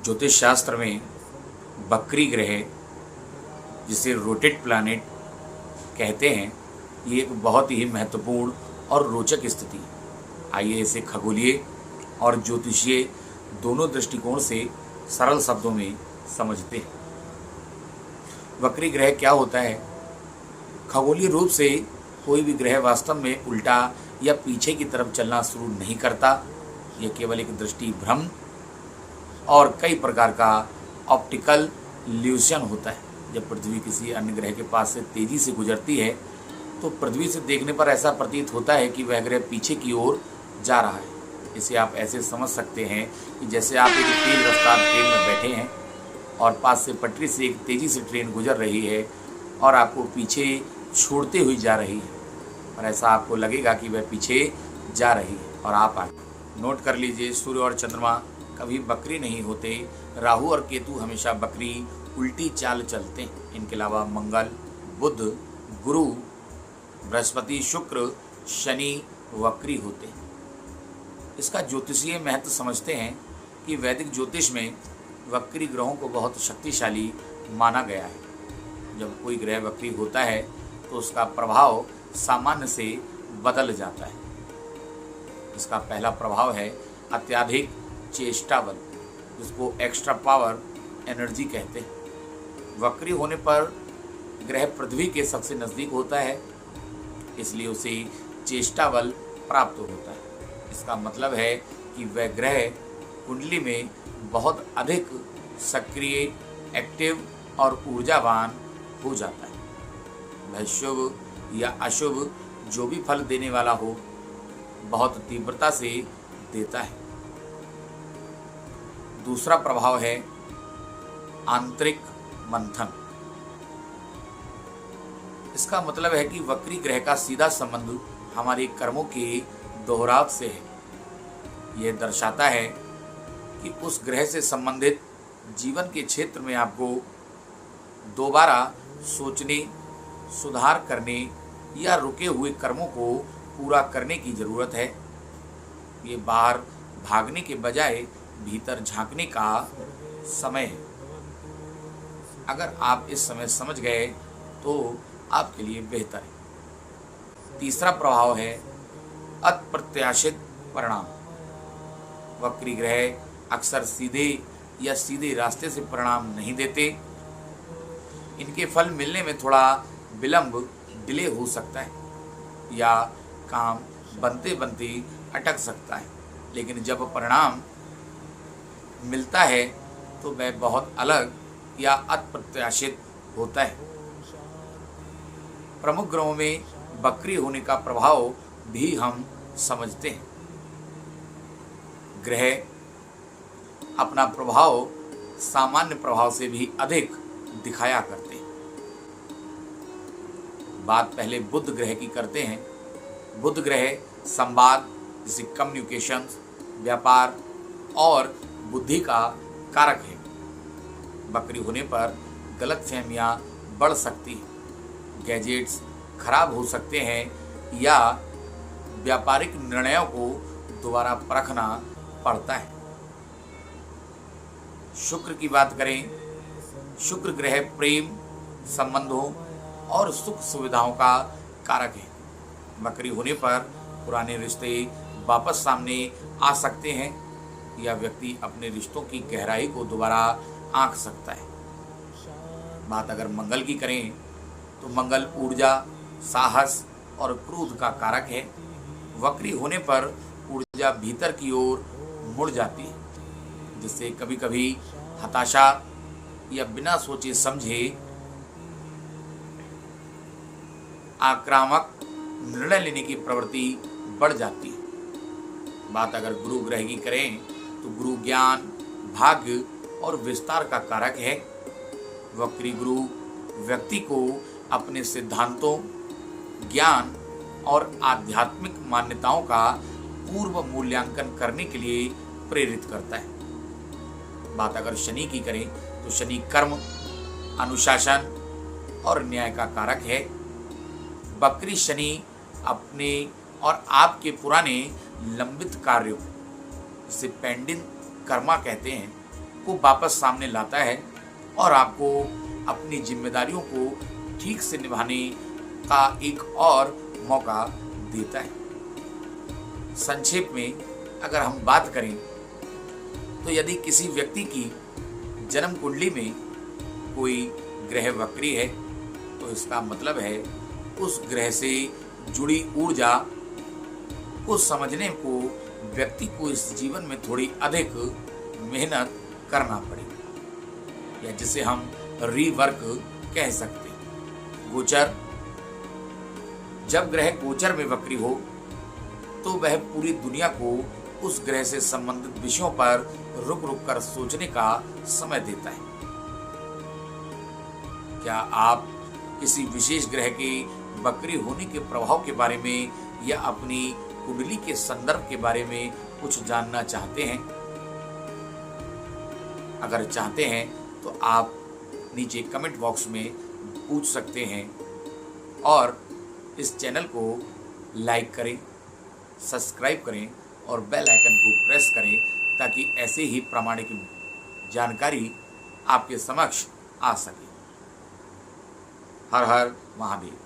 ज्योतिष शास्त्र में बकरी ग्रह, जिसे रोटेट प्लैनेट कहते हैं, ये एक बहुत ही महत्वपूर्ण और रोचक स्थिति है। आइए इसे खगोलीय और ज्योतिषीय दोनों दृष्टिकोण से सरल शब्दों में समझते हैं। बकरी ग्रह क्या होता है? खगोलीय रूप से कोई भी ग्रह वास्तव में उल्टा या पीछे की तरफ चलना शुरू नहीं करता। यह केवल एक दृष्टि भ्रम और कई प्रकार का ऑप्टिकल इल्यूशन होता है। जब पृथ्वी किसी अन्य ग्रह के पास से तेजी से गुजरती है तो पृथ्वी से देखने पर ऐसा प्रतीत होता है कि वह ग्रह पीछे की ओर जा रहा है। इसे आप ऐसे समझ सकते हैं कि जैसे आप एक तेज रफ्तार ट्रेन में बैठे हैं और पास से पटरी से एक तेज़ी से ट्रेन गुजर रही है और आपको पीछे छोड़ते हुए जा रही है, और ऐसा आपको लगेगा कि वह पीछे जा रही है और आप आगे। नोट कर लीजिए, सूर्य और चंद्रमा कभी बकरी नहीं होते। राहु और केतु हमेशा बकरी उल्टी चाल चलते हैं। इनके अलावा मंगल, बुध, गुरु, बृहस्पति, शुक्र, शनि वक्री होते हैं। इसका ज्योतिषीय महत्व समझते हैं कि वैदिक ज्योतिष में वक्री ग्रहों को बहुत शक्तिशाली माना गया है। जब कोई ग्रह वक्री होता है तो उसका प्रभाव सामान्य से बदल जाता है। इसका पहला प्रभाव है अत्यधिक चेष्टा बल, जिसको एक्स्ट्रा पावर एनर्जी कहते हैं। वक्री होने पर ग्रह पृथ्वी के सबसे नज़दीक होता है, इसलिए उसे चेष्टा बल प्राप्त होता है। इसका मतलब है कि वह ग्रह कुंडली में बहुत अधिक सक्रिय, एक्टिव और ऊर्जावान हो जाता है। वह शुभ या अशुभ जो भी फल देने वाला हो, बहुत तीव्रता से देता है। दूसरा प्रभाव है आंतरिक मंथन। इसका मतलब है कि वक्री ग्रह का सीधा संबंध हमारे कर्मों के दोहराव से है। यह दर्शाता है कि उस ग्रह से संबंधित जीवन के क्षेत्र में आपको दोबारा सोचने, सुधार करने या रुके हुए कर्मों को पूरा करने की ज़रूरत है। ये बाहर भागने के बजाय भीतर झांकने का समय है। अगर आप इस समय समझ गए तो आपके लिए बेहतर है। तीसरा प्रभाव है अप्रत्याशित परिणाम। वक्री ग्रह अक्सर सीधे या सीधे रास्ते से परिणाम नहीं देते। इनके फल मिलने में थोड़ा विलंब, डिले हो सकता है या काम बनते बनते अटक सकता है, लेकिन जब परिणाम मिलता है तो वह बहुत अलग या अप्रत्याशित होता है। प्रमुख ग्रहों में बकरी होने का प्रभाव भी हम समझते हैं। ग्रह अपना प्रभाव सामान्य प्रभाव से भी अधिक दिखाया करते हैं। बात पहले बुध ग्रह की करते हैं। बुध ग्रह संवाद, जैसे कम्युनिकेशन, व्यापार और बुद्धि का कारक है। बकरी होने पर गलतफहमियां बढ़ सकती हैं, गैजेट्स खराब हो सकते हैं या व्यापारिक निर्णयों को दोबारा परखना पड़ता है। शुक्र की बात करें, शुक्र ग्रह प्रेम, संबंधों और सुख सुविधाओं का कारक है। बकरी होने पर पुराने रिश्ते वापस सामने आ सकते हैं या व्यक्ति अपने रिश्तों की गहराई को दोबारा आंक सकता है। बात अगर मंगल की करें तो मंगल ऊर्जा, साहस और क्रोध का कारक है। वक्री होने पर ऊर्जा भीतर की ओर मुड़ जाती है, जिससे कभी कभी हताशा या बिना सोचे समझे आक्रामक निर्णय लेने की प्रवृत्ति बढ़ जाती है। बात अगर गुरु ग्रह की करें तो गुरु ज्ञान, भाग्य और विस्तार का कारक है। वक्री गुरु व्यक्ति को अपने सिद्धांतों, ज्ञान और आध्यात्मिक मान्यताओं का पूर्व मूल्यांकन करने के लिए प्रेरित करता है। बात अगर शनि की करें तो शनि कर्म, अनुशासन और न्याय का कारक है। बकरी शनि अपने और आपके पुराने लंबित कार्यों, जिसे पेंडिंग कर्मा कहते हैं, को वापस सामने लाता है और आपको अपनी जिम्मेदारियों को ठीक से निभाने का एक और मौका देता है। संक्षेप में अगर हम बात करें तो यदि किसी व्यक्ति की जन्म कुंडली में कोई ग्रह वक्री है तो इसका मतलब है उस ग्रह से जुड़ी ऊर्जा को समझने को व्यक्ति को इस जीवन में थोड़ी अधिक मेहनत करना पड़ेगी, या जिसे हम रीवर्क कह सकते हैं। गोचर, जब ग्रह गोचर में वक्री हो तो वह पूरी दुनिया को उस ग्रह से संबंधित विषयों पर रुक रुक कर सोचने का समय देता है। क्या आप किसी विशेष ग्रह के वक्री होने के प्रभाव के बारे में या अपनी कुंडली के संदर्भ के बारे में कुछ जानना चाहते हैं? अगर चाहते हैं तो आप नीचे कमेंट बॉक्स में पूछ सकते हैं और इस चैनल को लाइक करें, सब्सक्राइब करें और बेल आइकन को प्रेस करें ताकि ऐसे ही प्रामाणिक जानकारी आपके समक्ष आ सके। हर हर महादेव।